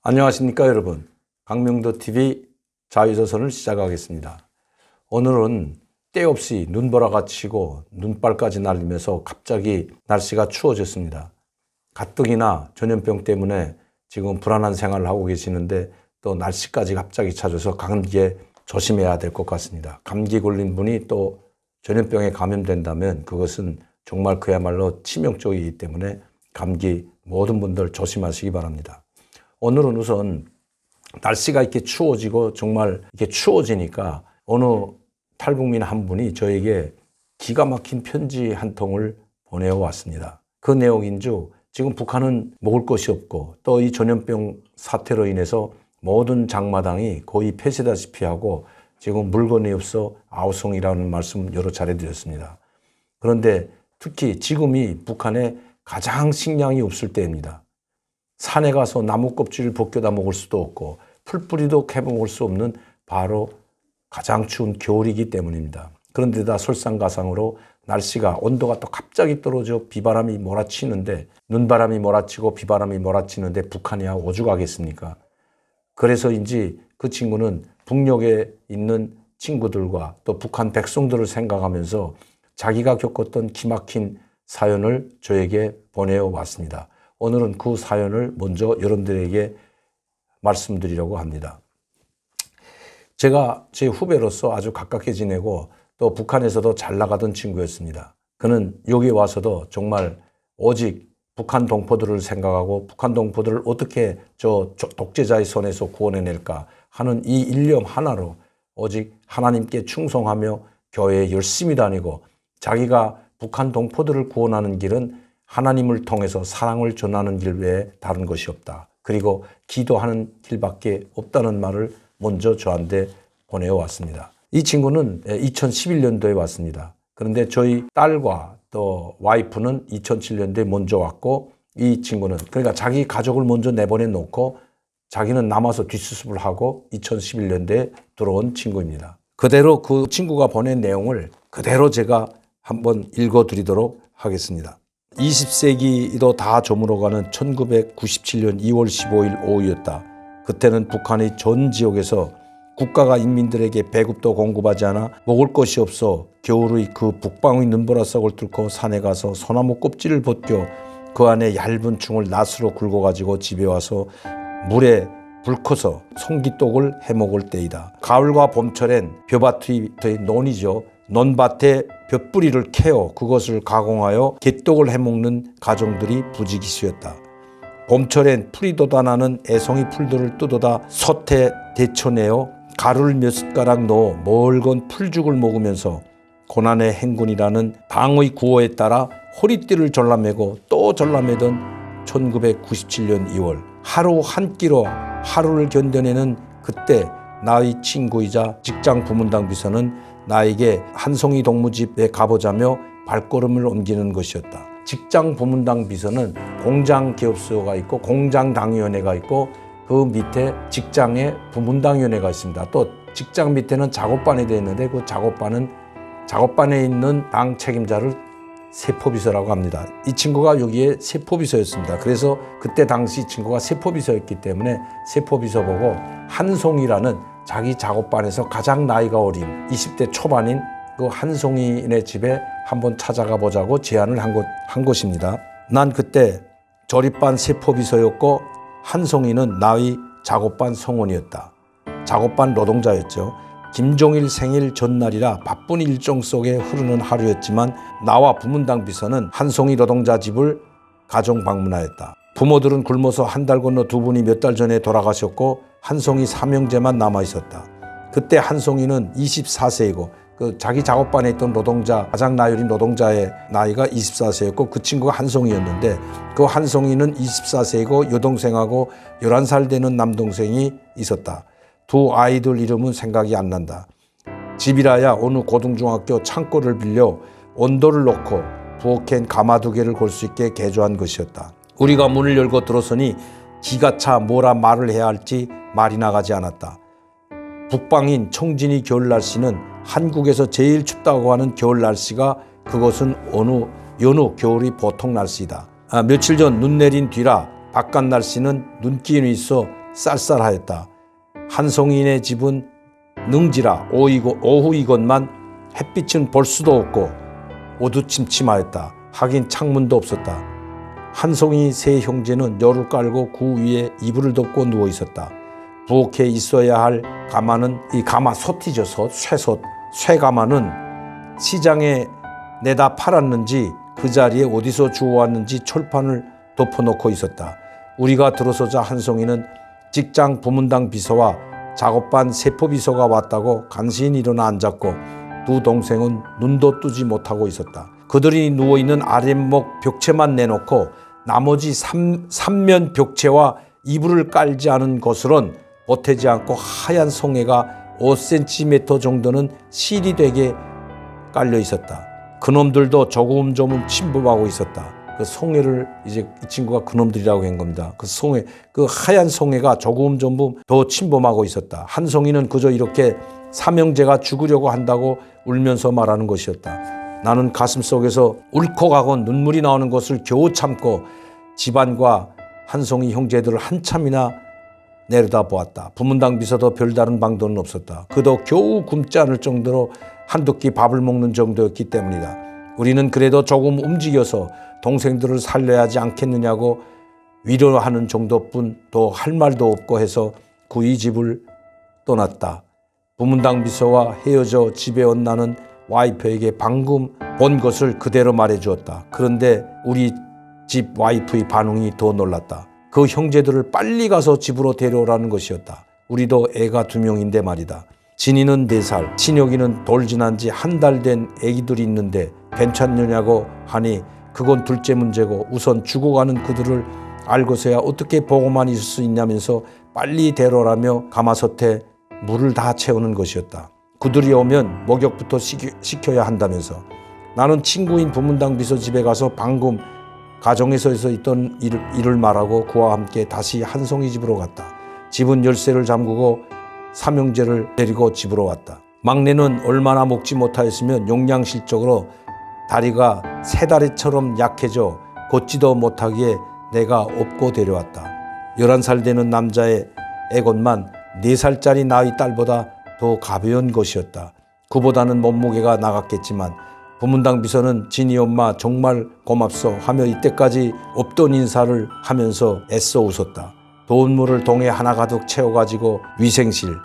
안녕하십니까 여러분. 강명도TV 자유조선을 시작하겠습니다. 오늘은 때없이 눈보라가 치고 눈발까지 날리면서 갑자기 날씨가 추워졌습니다. 가뜩이나 전염병 때문에 지금 불안한 생활을 하고 계시는데 또 날씨까지 갑자기 찾아서 감기에 조심해야 될 것 같습니다. 감기 걸린 분이 또 전염병에 감염된다면 그것은 정말 그야말로 치명적이기 때문에 감기 모든 분들 조심하시기 바랍니다. 오늘은 우선 날씨가 이렇게 추워지고 정말 이렇게 추워지니까 어느 탈북민 한 분이 저에게 기가 막힌 편지 한 통을 보내왔습니다. 그 내용인즉 지금 북한은 먹을 것이 없고 또 이 전염병 사태로 인해서 모든 장마당이 거의 폐쇄다시피 하고 지금 물건이 없어 아우성이라는 말씀 여러 차례 드렸습니다. 그런데 특히 지금이 북한에 가장 식량이 없을 때입니다. 산에 가서 나무 껍질을 벗겨다 먹을 수도 없고 풀뿌리도 캐먹을 수 없는 바로 가장 추운 겨울이기 때문입니다. 그런데다 설상가상으로 날씨가 온도가 또 갑자기 떨어져 비바람이 몰아치는데 눈바람이 몰아치고 비바람이 몰아치는데 북한이야 오죽하겠습니까? 그래서인지 그 친구는 북녘에 있는 친구들과 또 북한 백성들을 생각하면서 자기가 겪었던 기막힌 사연을 저에게 보내왔습니다. 오늘은 그 사연을 먼저 여러분들에게 말씀드리려고 합니다. 제가 제 후배로서 아주 가깝게 지내고 또 북한에서도 잘 나가던 친구였습니다. 그는 여기 와서도 정말 오직 북한 동포들을 생각하고 북한 동포들을 어떻게 저 독재자의 손에서 구원해낼까 하는 이 일념 하나로 오직 하나님께 충성하며 교회에 열심히 다니고 자기가 북한 동포들을 구원하는 길은 하나님을 통해서 사랑을 전하는 길 외에 다른 것이 없다. 그리고 기도하는 길밖에 없다는 말을 먼저 저한테 보내왔습니다. 이 친구는 2011년도에 왔습니다. 그런데 저희 딸과 또 와이프는 2007년도에 먼저 왔고 이 친구는 그러니까 자기 가족을 먼저 내보내 놓고 자기는 남아서 뒷수습을 하고 2011년도에 들어온 친구입니다. 그대로 그 친구가 보낸 내용을 그대로 제가 한번 읽어드리도록 하겠습니다. 20세기도 다 저물어가는 1997년 2월 15일 오후였다. 그때는 북한의 전 지역에서 국가가 인민들에게 배급도 공급하지 않아 먹을 것이 없어 겨울의 그 북방의 눈보라석을 뚫고 산에 가서 소나무 껍질을 벗겨 그 안에 얇은 충을 낫으로 굵어가지고 집에 와서 물에 불 커서 송기떡을 해먹을 때이다. 가을과 봄철엔 벼밭의 논이죠. 논밭에 벼뿌리를 캐어 그것을 가공하여 개떡을 해먹는 가정들이 부지기수였다. 봄철엔 풀이 돋아나는 애송이 풀들을 뜯어다 솥에 데쳐내어 가루를 몇 숟가락 넣어 멀건 풀죽을 먹으면서 고난의 행군이라는 당의 구호에 따라 허리띠를 졸라매고 또 졸라매던 1997년 2월 하루 한 끼로 하루를 견뎌내는 그때 나의 친구이자 직장 부문당 비서는 나에게 한송이 동무집에 가보자며 발걸음을 옮기는 것이었다. 직장 부문당 비서는 공장기업소가 있고 공장당위원회가 있고 그 밑에 직장에 부문당위원회가 있습니다. 또 직장 밑에는 작업반이 되어 있는데 그 작업반에 있는 당 책임자를 세포비서라고 합니다. 이 친구가 여기에 세포비서였습니다. 그래서 그때 당시 친구가 세포비서였기 때문에 세포비서 보고 한송이라는 자기 작업반에서 가장 나이가 어린 20대 초반인 그 한송이네 집에 한번 찾아가 보자고 제안을 한 것입니다. 난 그때 조립반 세포비서였고 한송이는 나의 작업반 성원이었다. 작업반 노동자였죠. 김종일 생일 전날이라 바쁜 일정 속에 흐르는 하루였지만 나와 부문당 비서는 한송이 노동자 집을 가정 방문하였다. 부모들은 굶어서 한 달 건너 두 분이 몇 달 전에 돌아가셨고 한송이 삼형제만 남아있었다. 그때 한송이는 24세이고 그 자기 작업반에 있던 노동자 가장 나이 어린 노동자의 나이가 24세였고 그 친구가 한송이였는데 그 한송이는 24세이고 여동생하고 11살 되는 남동생이 있었다. 두 아이들 이름은 생각이 안 난다. 집이라야 어느 고등중학교 창고를 빌려 온도를 놓고 부엌엔 가마 2개를 걸 수 있게 개조한 것이었다. 우리가 문을 열고 들어서니 기가 차 뭐라 말을 해야 할지 말이 나가지 않았다. 북방인 청진이 겨울 날씨는 한국에서 제일 춥다고 하는 겨울 날씨가 그것은 여느 겨울이 보통 날씨다. 며칠 전 눈 내린 뒤라 바깥 날씨는 눈기운이 있어 쌀쌀하였다. 한송이네 집은 능지라 오후이건만 햇빛은 볼 수도 없고 어두침침하였다. 하긴 창문도 없었다. 한송이 세 형제는 열을 깔고 구 위에 이불을 덮고 누워 있었다. 부엌에 있어야 할 가마는 이 가마솥이죠. 쇠솥. 쇠가마는 시장에 내다 팔았는지 그 자리에 어디서 주워왔는지 철판을 덮어놓고 있었다. 우리가 들어서자 한송이는 직장 부문당 비서와 작업반 세포 비서가 왔다고 간신히 일어나 앉았고 두 동생은 눈도 뜨지 못하고 있었다. 그들이 누워있는 아랫목 벽체만 내놓고 나머지 삼면 벽체와 이불을 깔지 않은 것으론 보태지 않고 하얀 송해가 5cm 정도는 실이 되게 깔려 있었다. 그놈들도 조금 침범하고 있었다. 그 송해를 이제 이 친구가 그놈들이라고 한 겁니다. 그 송해, 그 하얀 송해가 조금 더 침범하고 있었다. 한송이는 그저 이렇게 삼형제가 죽으려고 한다고 울면서 말하는 것이었다. 나는 가슴속에서 울컥하고 눈물이 나오는 것을 겨우 참고 집안과 한송이 형제들을 한참이나 내려다보았다. 부문당 비서도 별다른 방도는 없었다. 그도 겨우 굶지 않을 정도로 한두 끼 밥을 먹는 정도였기 때문이다. 우리는 그래도 조금 움직여서 동생들을 살려야 하지 않겠느냐고 위로하는 정도뿐 더 할 말도 없고 해서 구이 집을 떠났다. 부문당 비서와 헤어져 집에 온 나는 와이프에게 방금 본 것을 그대로 말해주었다. 그런데 우리 집 와이프의 반응이 더 놀랐다. 그 형제들을 빨리 가서 집으로 데려오라는 것이었다. 우리도 애가 2명인데 말이다. 진이는 4살, 친혁이는 돌 지난 지 한 달 된 애기들이 있는데 괜찮느냐고 하니 그건 둘째 문제고 우선 죽어가는 그들을 알고서야 어떻게 보고만 있을 수 있냐면서 빨리 데려오라며 가마솥에 물을 다 채우는 것이었다. 그들이 오면 목욕부터 시켜야 한다면서. 나는 친구인 부문당 비서 집에 가서 방금 가정에서 있던 일을 말하고 그와 함께 다시 한송이 집으로 갔다. 집은 열쇠를 잠그고 삼형제를 데리고 집으로 왔다. 막내는 얼마나 먹지 못하였으면 용량실적으로 다리가 새 다리처럼 약해져 걷지도 못하기에 내가 업고 데려왔다. 11살 되는 남자의 애것만 4살짜리 나의 딸보다 더 가벼운 것이었다. 그보다는 몸무게가 나갔겠지만 부문당 비서는 진이 엄마 정말 고맙소 하며 이때까지 없던 인사를 하면서 애써 웃었다. 더운 물을 동에 하나 가득 채워가지고 위생실,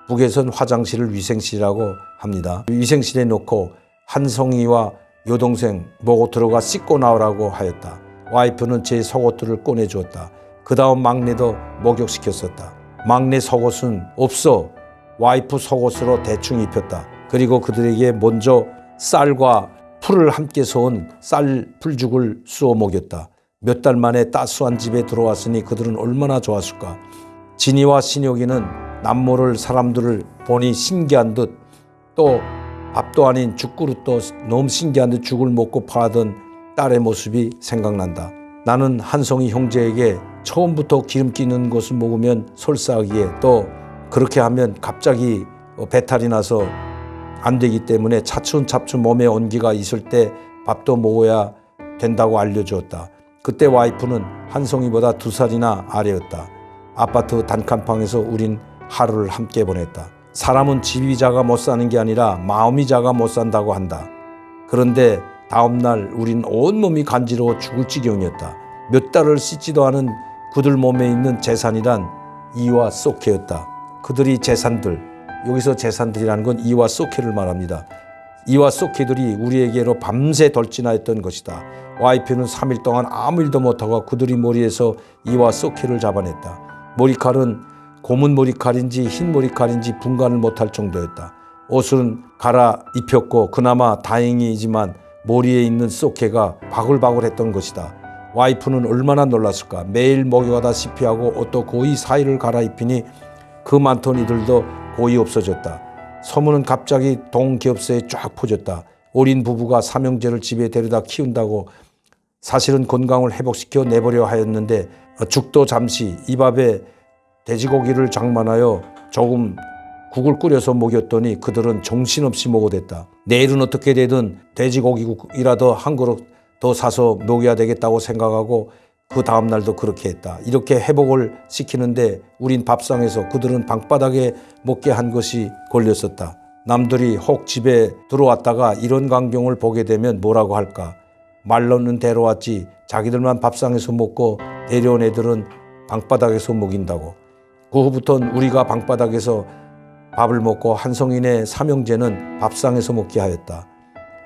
북에선 화장실을 위생실이라고 합니다. 위생실에 놓고 한송이와 여동생 보고 들어가 씻고 나오라고 하였다. 와이프는 제 속옷들을 꺼내주었다. 그 다음 막내도 목욕시켰었다. 막내 속옷은 없어 와이프 속옷으로 대충 입혔다. 그리고 그들에게 먼저 쌀과 풀을 함께 저은 쌀 풀죽을 쑤어 먹였다. 몇 달 만에 따스한 집에 들어왔으니 그들은 얼마나 좋았을까. 진이와 신혁이는 남모를 사람들을 보니 신기한 듯 또 밥도 아닌 죽그릇도 너무 신기한 듯 죽을 먹고 파하던 딸의 모습이 생각난다. 나는 한송이 형제에게 처음부터 기름기 있는 것을 먹으면 설사하기에 또 그렇게 하면 갑자기 배탈이 나서 안 되기 때문에 차츰차츰 몸에 온기가 있을 때 밥도 먹어야 된다고 알려주었다. 그때 와이프는 한송이보다 2살이나 아래였다. 아파트 단칸방에서 우린 하루를 함께 보냈다. 사람은 집이 작아 못 사는 게 아니라 마음이 작아 못 산다고 한다. 그런데 다음날 우린 온몸이 간지러워 죽을 지경이었다. 몇 달을 씻지도 않은 그들 몸에 있는 재산이란 이와 쏘케였다. 그들이 재산들, 여기서 재산들이라는 건 이와 쏘케를 말합니다. 이와 쏘케들이 우리에게로 밤새 돌진하였던 것이다. 와이프는 3일 동안 아무 일도 못하고 그들이 머리에서 이와 쏘케를 잡아냈다. 머리칼은 고문 머리칼인지 흰 머리칼인지 분간을 못할 정도였다. 옷은 갈아입혔고 그나마 다행이지만 머리에 있는 쏘케가 바글바글했던 것이다. 와이프는 얼마나 놀랐을까. 매일 목욕하다시피 하고 옷도 거의 사이를 갈아입히니 그 많던 이들도 거의 없어졌다. 소문은 갑자기 동기업소에 쫙 퍼졌다. 어린 부부가 삼형제를 집에 데려다 키운다고. 사실은 건강을 회복시켜 내버려 하였는데 죽도 잠시 이 밥에 돼지고기를 장만하여 조금 국을 끓여서 먹였더니 그들은 정신없이 먹어댔다. 내일은 어떻게 되든 돼지고기국이라도 한 그릇 더 사서 먹여야 되겠다고 생각하고 그 다음 날도 그렇게 했다. 이렇게 회복을 시키는데 우린 밥상에서 그들은 방바닥에 먹게 한 것이 걸렸었다. 남들이 혹 집에 들어왔다가 이런 광경을 보게 되면 뭐라고 할까? 말로는 데려왔지 자기들만 밥상에서 먹고 데려온 애들은 방바닥에서 먹인다고. 그 후부터는 우리가 방바닥에서 밥을 먹고 한성인의 삼형제는 밥상에서 먹게 하였다.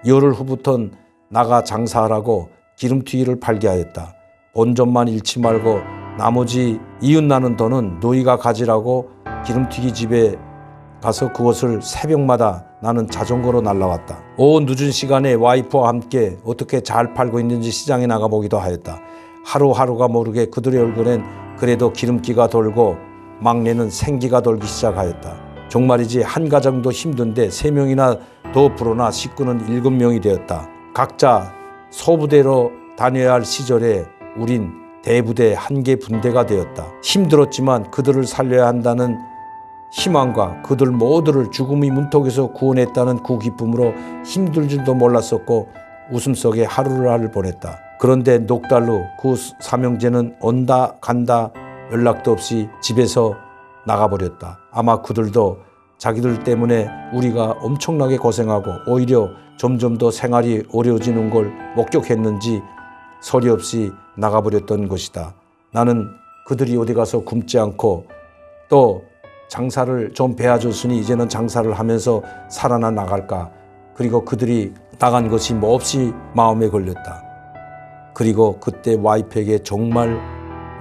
열흘 후부터는 나가 장사하라고 기름튀기를 팔게 하였다. 본점만 잃지 말고 나머지 이웃나는 돈은 너희가 가지라고 기름튀기 집에 가서 그것을 새벽마다 나는 자전거로 날라왔다. 늦은 시간에 와이프와 함께 어떻게 잘 팔고 있는지 시장에 나가보기도 하였다. 하루하루가 모르게 그들의 얼굴엔 그래도 기름기가 돌고 막내는 생기가 돌기 시작하였다. 정말이지 한 가정도 힘든데 3명이나 더 불어나 식구는 7명이 되었다. 각자 소부대로 다녀야 할 시절에 우린 대부대 한 개 분대가 되었다. 힘들었지만 그들을 살려야 한다는 희망과 그들 모두를 죽음의 문턱에서 구원했다는 그 기쁨으로 힘들 줄도 몰랐었고 웃음 속에 하루를 보냈다. 그런데 넉 달 후 그 삼형제는 온다 간다 연락도 없이 집에서 나가버렸다. 아마 그들도 자기들 때문에 우리가 엄청나게 고생하고 오히려 점점 더 생활이 어려워지는 걸 목격했는지 소리 없이 나가버렸던 것이다. 나는 그들이 어디 가서 굶지 않고 또 장사를 좀 배워줬으니 이제는 장사를 하면서 살아나 나갈까. 그리고 그들이 나간 것이 몹시 마음에 걸렸다. 그리고 그때 와이프에게 정말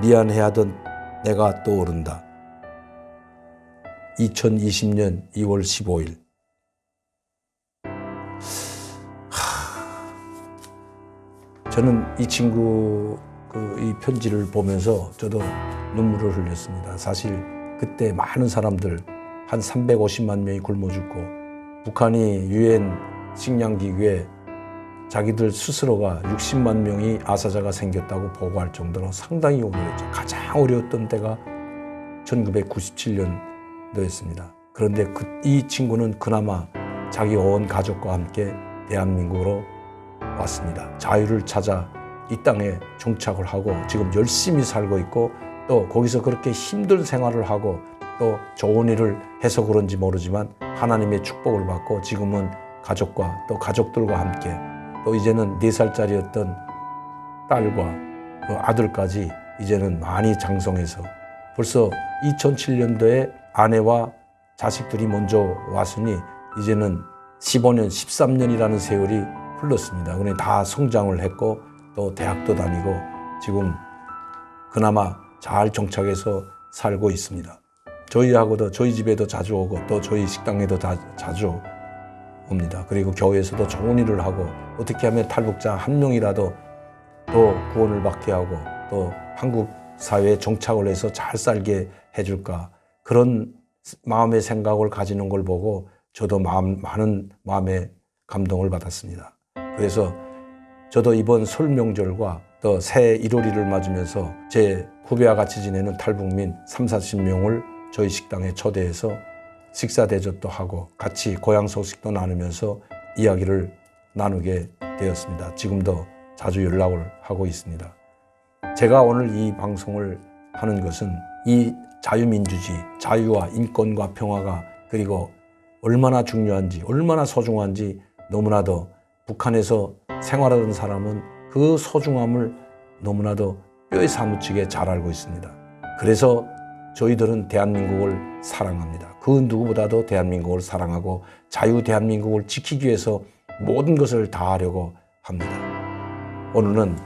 미안해하던 내가 떠오른다. 2020년 2월 15일. 저는 이 친구 이 편지를 보면서 저도 눈물을 흘렸습니다. 사실 그때 많은 사람들 한 350만 명이 굶어 죽고 북한이 유엔 식량기구에 자기들 스스로가 60만 명이 아사자가 생겼다고 보고할 정도로 상당히 어려웠죠. 가장 어려웠던 때가 1997년도였습니다. 그런데 이 친구는 그나마 자기 온 가족과 함께 대한민국으로 왔습니다. 자유를 찾아 이 땅에 정착을 하고 지금 열심히 살고 있고 또 거기서 그렇게 힘든 생활을 하고 또 좋은 일을 해서 그런지 모르지만 하나님의 축복을 받고 지금은 가족과 또 가족들과 함께 또 이제는 4살짜리였던 딸과 그 아들까지 이제는 많이 장성해서 벌써 2007년도에 아내와 자식들이 먼저 왔으니 이제는 15년, 13년이라는 세월이 흘렀습니다. 그런데 다 성장을 했고 또 대학도 다니고 지금 그나마 잘 정착해서 살고 있습니다. 저희하고도 저희 집에도 자주 오고 또 저희 식당에도 자주 옵니다. 그리고 교회에서도 좋은 일을 하고 어떻게 하면 탈북자 한 명이라도 또 구원을 받게 하고 또 한국 사회에 정착을 해서 잘 살게 해줄까 그런 마음의 생각을 가지는 걸 보고 저도 많은 마음의 감동을 받았습니다. 그래서 저도 이번 설 명절과 또 새해 1월일을 맞으면서 제 후배와 같이 지내는 탈북민 30-40명을 저희 식당에 초대해서 식사 대접도 하고 같이 고향 소식도 나누면서 이야기를 나누게 되었습니다. 지금도 자주 연락을 하고 있습니다. 제가 오늘 이 방송을 하는 것은 이 자유민주주의, 자유와 인권과 평화가 그리고 얼마나 중요한지 얼마나 소중한지 너무나도 북한에서 생활하던 사람은 그 소중함을 너무나도 뼈에 사무치게 잘 알고 있습니다. 그래서 저희들은 대한민국을 사랑합니다. 그 누구보다도 대한민국을 사랑하고 자유 대한민국을 지키기 위해서 모든 것을 다하려고 합니다. 오늘은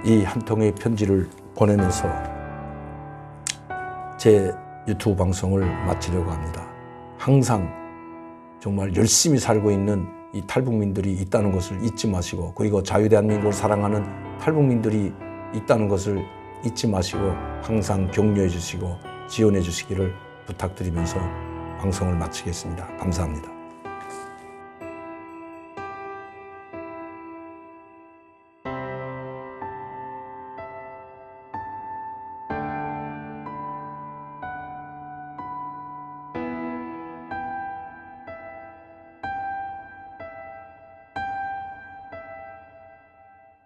이 한 통의 편지를 보내면서 제 유튜브 방송을 마치려고 합니다. 항상 정말 열심히 살고 있는 이 탈북민들이 있다는 것을 잊지 마시고 그리고 자유대한민국을 사랑하는 탈북민들이 있다는 것을 잊지 마시고 항상 격려해 주시고 지원해 주시기를 부탁드리면서 방송을 마치겠습니다. 감사합니다.